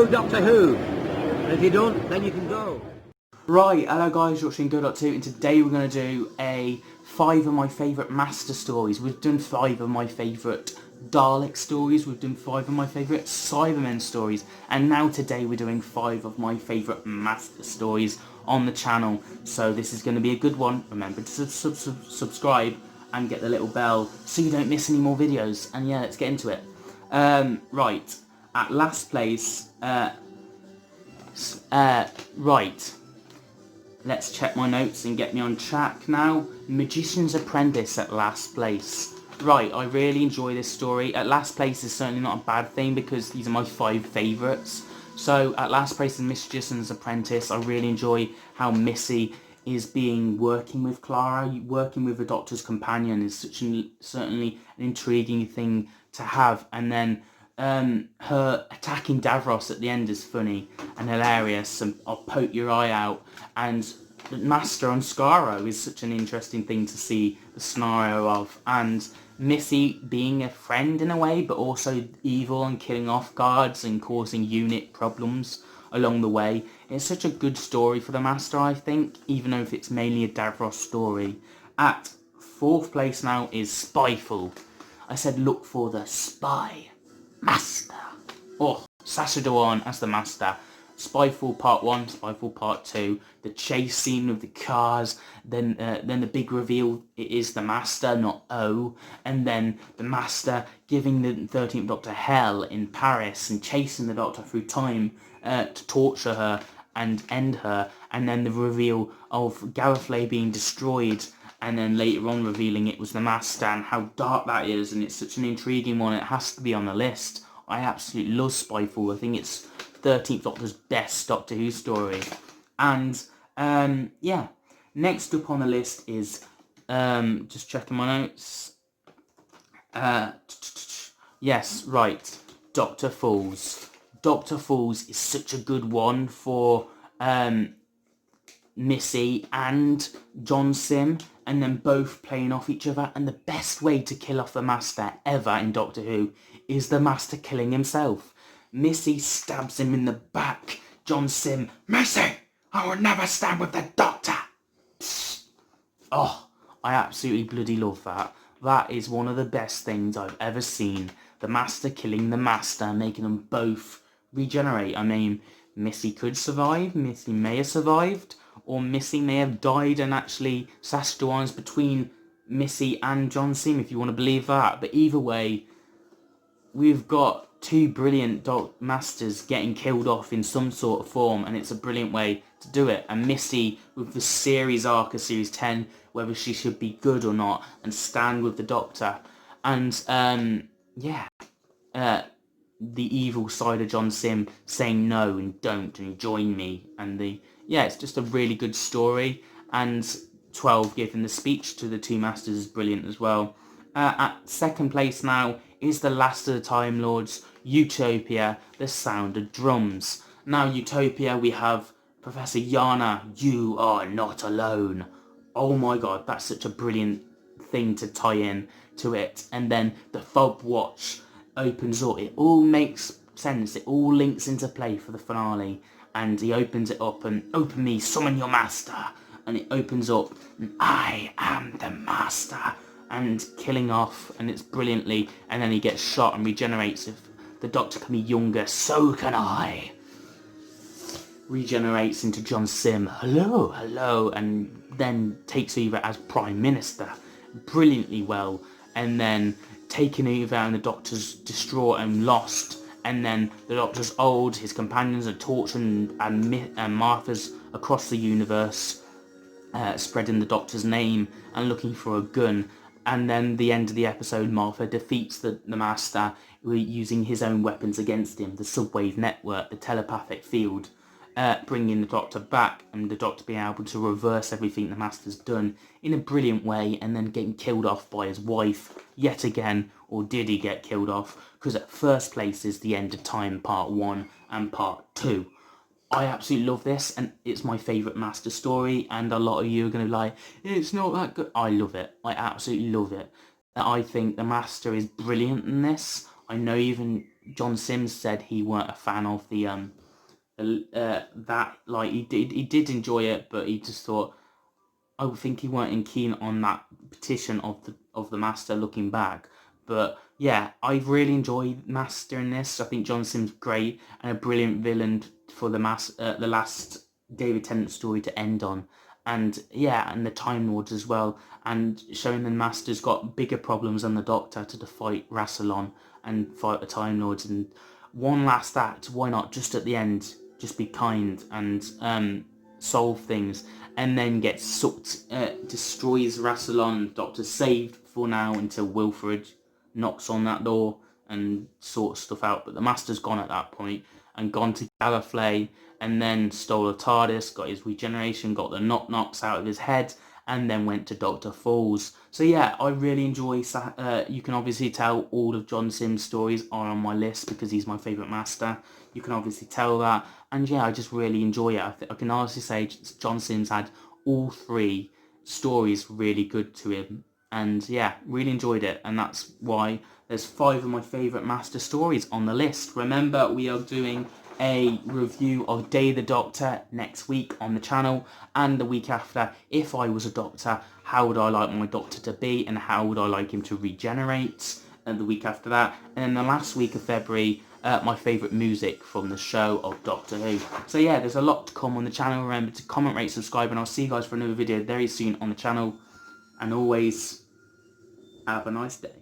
know Doctor Who. And if you don't, then you can go. Right, hello guys, you're watching Go.2 and today we're going to do a 5 of my favourite Master stories. We've done 5 of my favourite Dalek stories, we've done 5 of my favourite Cybermen stories, and now today we're doing 5 of my favourite Master stories on the channel. So this is going to be a good one. Remember to subscribe and get the little bell so you don't miss any more videos. And yeah, let's get into it. Right, at last place, right. Let's check my notes and get me on track now. Magician's Apprentice at last place. Right, I really enjoy this story. At last place is certainly not a bad thing because these are my 5 favourites. So at last place is Magician's Apprentice. I really enjoy how Missy is working with Clara. Working with the Doctor's companion is certainly an intriguing thing to have. And then her attacking Davros at the end is funny and hilarious, and I'll poke your eye out. And the Master on Skaro is such an interesting thing to see the scenario of, and Missy being a friend in a way, but also evil and killing off guards and causing unit problems along the way. It's such a good story for the Master, I think, even though if it's mainly a Davros story. At 4th place now is Spyful. I said look for the spy Master. Oh, Sacha Dhawan as the Master. Spyfall Part 1, Spyfall Part 2, the chase scene with the cars, then the big reveal, it is the Master, not O, and then the Master giving the 13th Doctor hell in Paris and chasing the Doctor through time to torture her and end her, and then the reveal of Gallifrey being destroyed, and then later on revealing it was the Master, and how dark that is, and it's such an intriguing one, it has to be on the list. I absolutely love Spyfall. I think it's 13th Doctor's best Doctor Who story. And, yeah. Next up on the list is, just checking my notes. Yes, right. Doctor Falls. Doctor Falls is such a good one for, Missy and John Sim, and then both playing off each other, and the best way to kill off the Master ever in Doctor Who is the Master killing himself. Missy stabs him in the back. John Sim, Missy, I will never stand with the Doctor. Psst. Oh, I absolutely bloody love that. That is one of the best things I've ever seen. The Master killing the Master, making them both regenerate. I mean, Missy could survive, Missy may have survived, or Missy may have died, and actually Sacha Dhawan's between Missy and John Sim, if you want to believe that. But either way, we've got 2 brilliant Masters getting killed off in some sort of form, and it's a brilliant way to do it. And Missy, with the series arc of Series 10, whether she should be good or not, and stand with the Doctor. And, yeah, the evil side of John Sim saying no and don't and join me, and yeah, it's just a really good story. And 12 giving the speech to the 2 Masters is brilliant as well. At 2nd place now is the last of the Time Lords, Utopia, The Sound of Drums. Now Utopia, we have Professor Yana, you are not alone. Oh my god, that's such a brilliant thing to tie in to it. And then the Fob Watch opens up, it all makes sense, it all links into play for the finale, and he opens it up and open me, summon your Master, and it opens up and I am the Master, and killing off, and it's brilliantly, and then he gets shot and regenerates. If the Doctor can be younger, so can I. Regenerates into John Sim, hello, hello, and then takes over as Prime Minister, brilliantly well, and then taking over, and the Doctor's distraught and lost, and then the Doctor's old, his companions are tortured, and Martha's across the universe, spreading the Doctor's name and looking for a gun. And then the end of the episode, Martha defeats the Master using his own weapons against him, the subwave network, the telepathic field, bringing the Doctor back, and the Doctor being able to reverse everything the Master's done in a brilliant way, and then getting killed off by his wife yet again. Or did he get killed off? Because at 1st place is The End of Time Part 1 and Part 2. I absolutely love this, and it's my favourite Master story, and a lot of you are going to be like, it's not that good. I love it. I absolutely love it. I think the Master is brilliant in this. I know even John Sims said he weren't a fan of that, like he did enjoy it, but he just thought, I think he weren't keen on that petition of the Master looking back. But yeah, I really enjoyed Master in this. I think John Sims great and a brilliant villain for the last David Tennant story to end on. And yeah, and the Time Lords as well, and showing the Master's got bigger problems than the Doctor to fight Rassilon and fight the Time Lords. And one last act, why not just at the end, just be kind and solve things, and then gets sucked, destroys Rassilon. Doctor's saved for now until Wilfred knocks on that door and sorts stuff out. But the Master's gone at that point and gone to Gallifrey, and then stole a TARDIS, got his regeneration, got the knocks out of his head, and then went to Dr. Falls. So yeah, I really enjoy, you can obviously tell all of John Sims' stories are on my list because he's my favourite Master. You can obviously tell that. And yeah, I just really enjoy it. I can honestly say John Sims had all 3 stories really good to him. And yeah, really enjoyed it. And that's why there's 5 of my favourite Master stories on the list. Remember, we are doing a review of Day the Doctor next week on the channel, and the week after, if I was a Doctor, how would I like my Doctor to be and how would I like him to regenerate, and the week after that, and then the last week of February, my favourite music from the show of Doctor Who. So yeah, there's a lot to come on the channel. Remember to comment, rate, subscribe, and I'll see you guys for another video very soon on the channel, and always have a nice day.